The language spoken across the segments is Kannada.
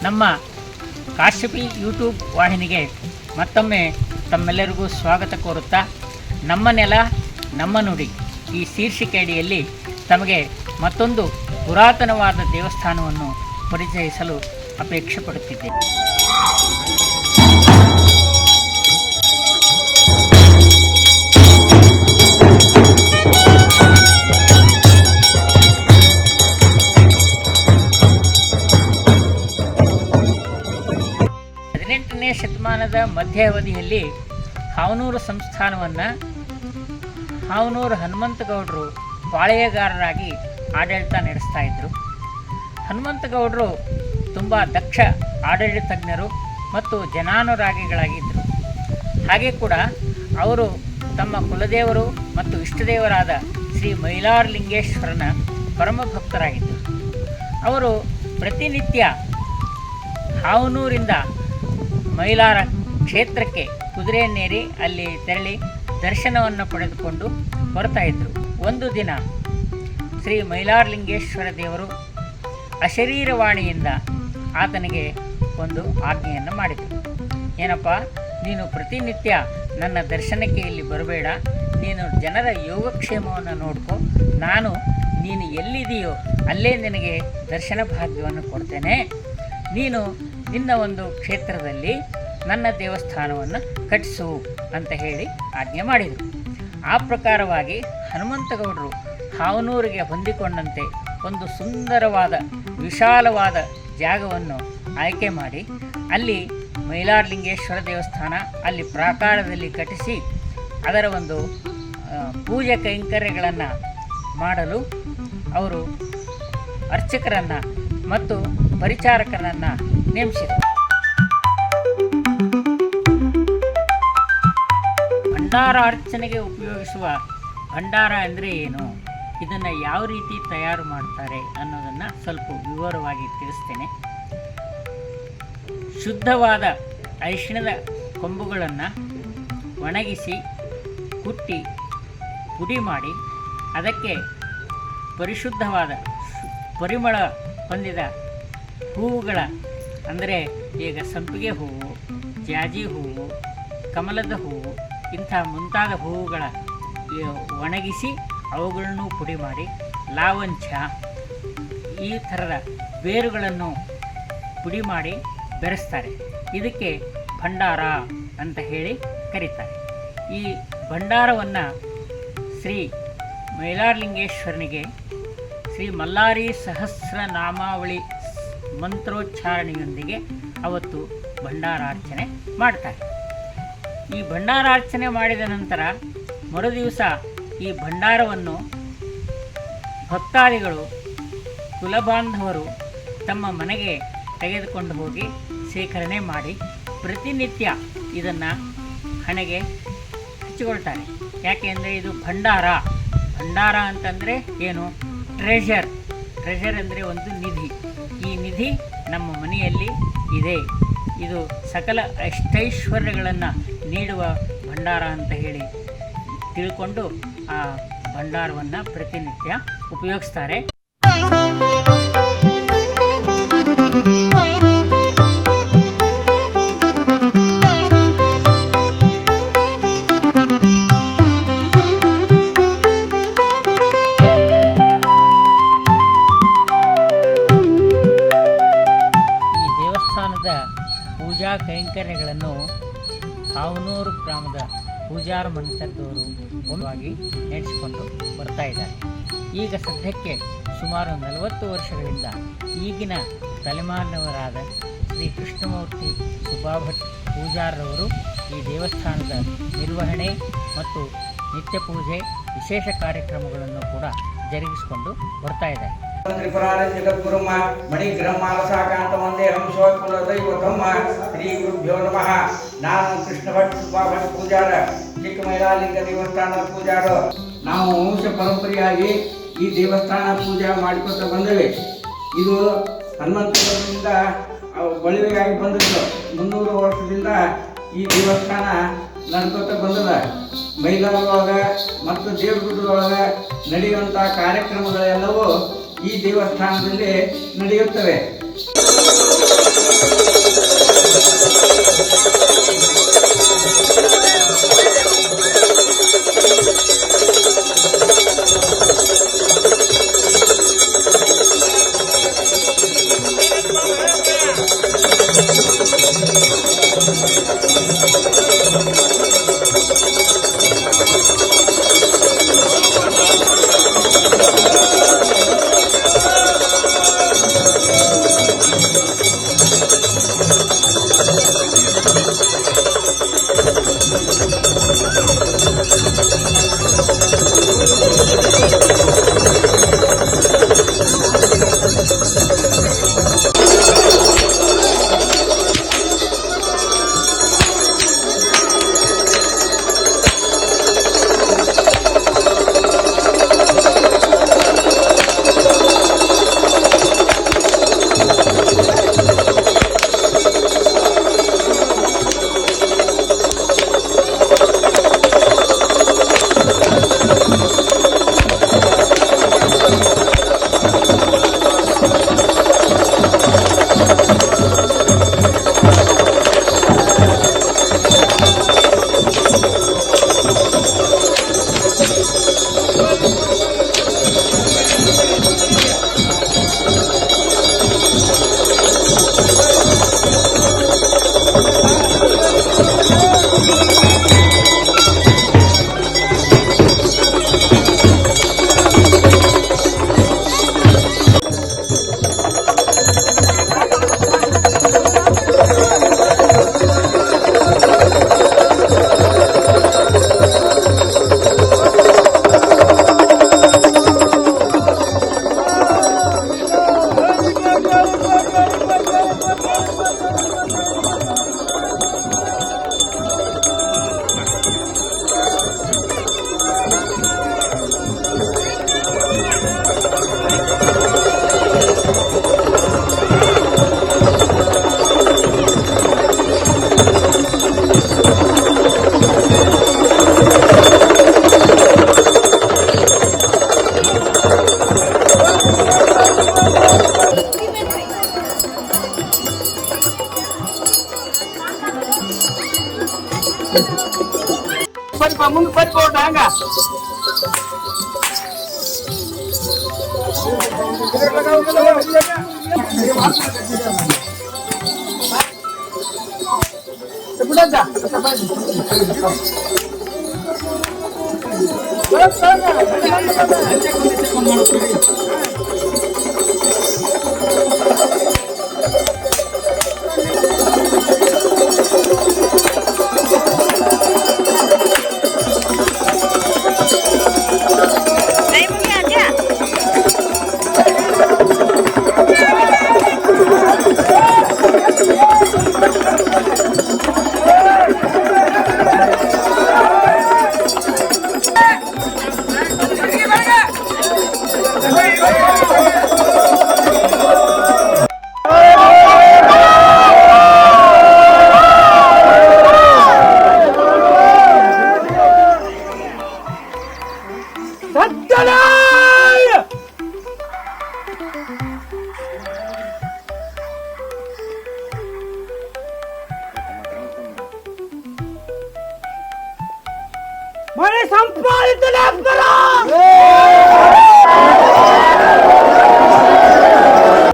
ನಮ್ಮ ಕಾಶ್ಯಪಿ ಯೂಟ್ಯೂಬ್ ವಾಹಿನಿಗೆ ಮತ್ತೊಮ್ಮೆ ತಮ್ಮೆಲ್ಲರಿಗೂ ಸ್ವಾಗತ ಕೋರುತ್ತಾ, ನಮ್ಮ ನೆಲ ನಮ್ಮ ನುಡಿ ಈ ಶೀರ್ಷಿಕೆ ಅಡಿಯಲ್ಲಿ ತಮಗೆ ಮತ್ತೊಂದು ಪುರಾತನವಾದ ದೇವಸ್ಥಾನವನ್ನು ಪರಿಚಯಿಸಲು ಅಪೇಕ್ಷೆ ಪಡುತ್ತಿದ್ದೇನೆ. ಶತಮಾನದ ಮಧ್ಯ ಅವಧಿಯಲ್ಲಿ ಹಾವನೂರು ಸಂಸ್ಥಾನವನ್ನು ಹಾವನೂರು ಹನುಮಂತಗೌಡರು ಪಾಳೆಯಗಾರರಾಗಿ ಆಡಳಿತ ನಡೆಸ್ತಾ ಇದ್ದರು. ಹನುಮಂತಗೌಡರು ತುಂಬ ದಕ್ಷ ಆಡಳಿತಜ್ಞರು ಮತ್ತು ಜನಾನುರಾಗಿಗಳಾಗಿದ್ದರು. ಹಾಗೆ ಕೂಡ ಅವರು ತಮ್ಮ ಕುಲದೇವರು ಮತ್ತು ಇಷ್ಟದೇವರಾದ ಶ್ರೀ ಮೈಲಾರಲಿಂಗೇಶ್ವರನ ಪರಮ ಭಕ್ತರಾಗಿದ್ದರು. ಅವರು ಪ್ರತಿನಿತ್ಯ ಹಾವನೂರಿಂದ ಮೈಲಾರ ಕ್ಷೇತ್ರಕ್ಕೆ ಕುದುರೆಯನ್ನೇರಿ ಅಲ್ಲಿ ತೆರಳಿ ದರ್ಶನವನ್ನು ಪಡೆದುಕೊಂಡು ಬರ್ತಾ ಇದ್ದರು. ಒಂದು ದಿನ ಶ್ರೀ ಮೈಲಾರಲಿಂಗೇಶ್ವರ ದೇವರು ಅಶರೀರವಾಣಿಯಿಂದ ಆತನಿಗೆ ಒಂದು ಆಜ್ಞೆಯನ್ನು ಮಾಡಿದರು. ಏನಪ್ಪ, ನೀನು ಪ್ರತಿನಿತ್ಯ ನನ್ನ ದರ್ಶನಕ್ಕೆ ಇಲ್ಲಿ ಬರಬೇಡ, ನೀನು ಜನರ ಯೋಗಕ್ಷೇಮವನ್ನು ನೋಡ್ಕೊ, ನಾನು ನೀನು ಎಲ್ಲಿದೆಯೋ ಅಲ್ಲೇ ನಿನಗೆ ದರ್ಶನ ಭಾಗ್ಯವನ್ನು ಕೊಡ್ತೇನೆ, ನೀನು ನಿನ್ನ ಒಂದು ಕ್ಷೇತ್ರದಲ್ಲಿ ನನ್ನ ದೇವಸ್ಥಾನವನ್ನು ಕಟ್ಟಿಸು ಅಂತ ಹೇಳಿ ಆಜ್ಞೆ ಮಾಡಿದರು. ಆ ಪ್ರಕಾರವಾಗಿ ಹನುಮಂತಗೌಡರು ಹಾವನೂರಿಗೆ ಹೊಂದಿಕೊಂಡಂತೆ ಒಂದು ಸುಂದರವಾದ ವಿಶಾಲವಾದ ಜಾಗವನ್ನು ಆಯ್ಕೆ ಮಾಡಿ ಅಲ್ಲಿ ಮೈಲಾರಲಿಂಗೇಶ್ವರ ದೇವಸ್ಥಾನ ಅಲ್ಲಿ ಪ್ರಾಕಾರದಲ್ಲಿ ಕಟ್ಟಿಸಿ ಅದರ ಒಂದು ಪೂಜೆ ಕೈಂಕರ್ಯಗಳನ್ನು ಮಾಡಲು ಅವರು ಅರ್ಚಕರನ್ನು ಮತ್ತು ಪರಿಚಾರಕರನ್ನು ನೇಮಿಸಿದರು. ಭಂಡಾರ ಅರ್ಚನೆಗೆ ಉಪಯೋಗಿಸುವ ಭಂಡಾರ ಅಂದರೆ ಏನು, ಇದನ್ನು ಯಾವ ರೀತಿ ತಯಾರು ಮಾಡ್ತಾರೆ ಅನ್ನೋದನ್ನು ಸ್ವಲ್ಪ ವಿವರವಾಗಿ ತಿಳಿಸ್ತೇನೆ. ಶುದ್ಧವಾದ ಅರಿಶಿಣದ ಕೊಂಬುಗಳನ್ನು ಒಣಗಿಸಿ ಕುಟ್ಟಿ ಪುಡಿ ಮಾಡಿ ಅದಕ್ಕೆ ಪರಿಶುದ್ಧವಾದ ಪರಿಮಳ ಹೊಂದಿದ ಹೂವುಗಳ ಅಂದರೆ ಈಗ ಸಂಪಿಗೆ ಹೂವು, ಜಾಜಿ ಹೂವು, ಕಮಲದ ಹೂವು ಇಂಥ ಮುಂತಾದ ಹೂವುಗಳ ಒಣಗಿಸಿ ಅವುಗಳನ್ನು ಪುಡಿ ಮಾಡಿ ಲಾವಂಚ ಈ ಥರದ ಬೇರುಗಳನ್ನು ಪುಡಿ ಮಾಡಿ ಬೆರೆಸ್ತಾರೆ. ಇದಕ್ಕೆ ಭಂಡಾರ ಅಂತ ಹೇಳಿ ಕರೀತಾರೆ. ಈ ಭಂಡಾರವನ್ನು ಶ್ರೀ ಮೈಲಾರಲಿಂಗೇಶ್ವರನಿಗೆ ಶ್ರೀ ಮಲ್ಲಾರಿ ಸಹಸ್ರನಾಮಾವಳಿ ಮಂತ್ರೋಚ್ಚಾರಣೆಯೊಂದಿಗೆ ಅವತ್ತು ಭಂಡಾರಾರ್ಚನೆ ಮಾಡ್ತಾರೆ. ಈ ಭಂಡಾರಾರ್ಚನೆ ಮಾಡಿದ ನಂತರ ಮರುದಿವಸ ಈ ಭಂಡಾರವನ್ನು ಭಕ್ತಾದಿಗಳು ಕುಲಬಾಂಧವರು ತಮ್ಮ ಮನೆಗೆ ತೆಗೆದುಕೊಂಡು ಹೋಗಿ ಶೇಖರಣೆ ಮಾಡಿ ಪ್ರತಿನಿತ್ಯ ಇದನ್ನು ಹಣೆಗೆ ಹಚ್ಚಿಕೊಳ್ತಾರೆ. ಯಾಕೆಂದರೆ ಇದು ಭಂಡಾರ ಅಂತಂದರೆ ಏನು, ಟ್ರೆಷರ್ ಅಂದರೆ ಒಂದು ನಿಧಿ. ಈ ನಿಧಿ ನಮ್ಮ ಮನೆಯಲ್ಲಿ ಇದೆ, ಇದು ಸಕಲ ಅಷ್ಟೈಶ್ವರ್ಯಗಳನ್ನು ನೀಡುವ ಭಂಡಾರ ಅಂತ ಹೇಳಿ ತಿಳ್ಕೊಂಡು ಆ ಭಂಡಾರವನ್ನು ಪ್ರತಿನಿತ್ಯ ಉಪಯೋಗಿಸ್ತಾರೆ. ಪೂಜಾ ಕೈಂಕರ್ಯಗಳನ್ನು ಹಾವನೂರು ಗ್ರಾಮದ ಪೂಜಾರ ಮಂಟಪದವರು ಒಂದಾಗಿ ನಡೆಸಿಕೊಂಡು ಬರ್ತಾ ಇದ್ದಾರೆ. ಈಗ ಸದ್ಯಕ್ಕೆ ಸುಮಾರು 40 ವರ್ಷಗಳಿಂದ ಈಗಿನ ತಲೆಮಾರಿನವರಾದ ಶ್ರೀ ಕೃಷ್ಣಮೂರ್ತಿ ಸುಬ್ಬಾಭಟ್ ಪೂಜಾರರವರು ಈ ದೇವಸ್ಥಾನದ ನಿರ್ವಹಣೆ ಮತ್ತು ನಿತ್ಯ ಪೂಜೆ ವಿಶೇಷ ಕಾರ್ಯಕ್ರಮಗಳನ್ನು ಕೂಡ ಜರುಗಿಸಿಕೊಂಡು ಬರ್ತಾ ಇದ್ದಾರೆ. ತ್ರಿಪುರಾರಿ ಜಗದ್ಗುರುಮ ಮಣಿಗ್ರಹಮಾಲಸಾಕಾಂತ ವಂದೇಹಂ ಸ್ವಕುಲದೈವತಮ್ಮ ಶ್ರೀ ಗುರುಭ್ಯೋ ನಮಃ. ನಾನು ಕೃಷ್ಣ ಭಟ್ ಸುಬ್ಬಾಭಟ್ ಪೂಜಾರ, ಚಿಕ್ಕ ಮೈಲಾರಲಿಂಗ ದೇವಸ್ಥಾನದ ಪೂಜಾರ. ನಾವು ವಂಶ ಪರಂಪರೆಯಾಗಿ ಈ ದೇವಸ್ಥಾನ ಪೂಜೆ ಮಾಡಿಕೊತ ಬಂದೇವೆ. ಇದು ಹನುಮಂತರಿಂದ ಬಳಿವೆಯಾಗಿ ಬಂದಿದ್ದು 300 ವರ್ಷದಿಂದ ಈ ದೇವಸ್ಥಾನ ನಡ್ಕೊತ ಬಂದದ. ಮೈಲಾರದೊಳಗೆ ಮತ್ತು ದೇವಗುಡ್ಡದೊಳಗೆ ನಡೆಯುವಂಥ ಕಾರ್ಯಕ್ರಮಗಳೆಲ್ಲವೂ ಈ ದೇವಸ್ಥಾನದಲ್ಲಿ ನಡೆಯುತ್ತವೆ. ಸ್ವಲ್ಪ ಮುಂದೆ ಬರ್ಬೋದು ಹಂಗ ಮನೆ ಸಂಪಾದಿತ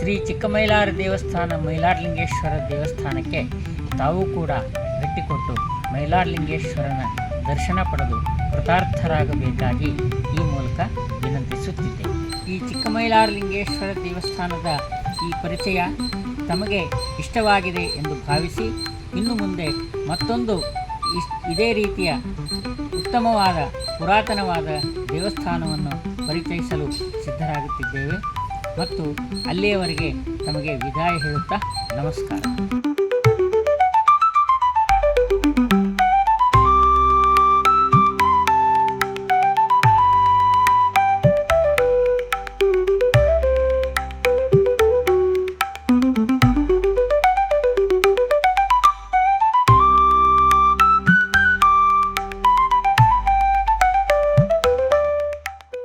ಶ್ರೀ ಚಿಕ್ಕಮೈಲಾರ ದೇವಸ್ಥಾನ ಮೈಲಾರಲಿಂಗೇಶ್ವರ ದೇವಸ್ಥಾನಕ್ಕೆ ತಾವು ಕೂಡ ಭೇಟಿಕೊಟ್ಟು ಮೈಲಾರಲಿಂಗೇಶ್ವರನ ದರ್ಶನ ಪಡೆದು ಕೃತಾರ್ಥರಾಗಬೇಕಾಗಿ ಈ ಮೂಲಕ ವಿನಂತಿಸುತ್ತಿದ್ದೆ. ಈ ಚಿಕ್ಕಮೈಲಾರಲಿಂಗೇಶ್ವರ ದೇವಸ್ಥಾನದ ಈ ಪರಿಚಯ ತಮಗೆ ಇಷ್ಟವಾಗಿದೆ ಎಂದು ಭಾವಿಸಿ ಇನ್ನು ಮುಂದೆ ಮತ್ತೊಂದು ಇದೇ ರೀತಿಯ ಉತ್ತಮವಾದ ಪುರಾತನವಾದ ದೇವಸ್ಥಾನವನ್ನು ಪರಿಚಯಿಸಲು ಸಿದ್ಧರಾಗುತ್ತಿದ್ದೇವೆ ಮತ್ತು ಅಲ್ಲಿಯವರೆಗೆ ತಮಗೆ ವಿದಾಯ ಹೇಳುತ್ತಾ ನಮಸ್ಕಾರ.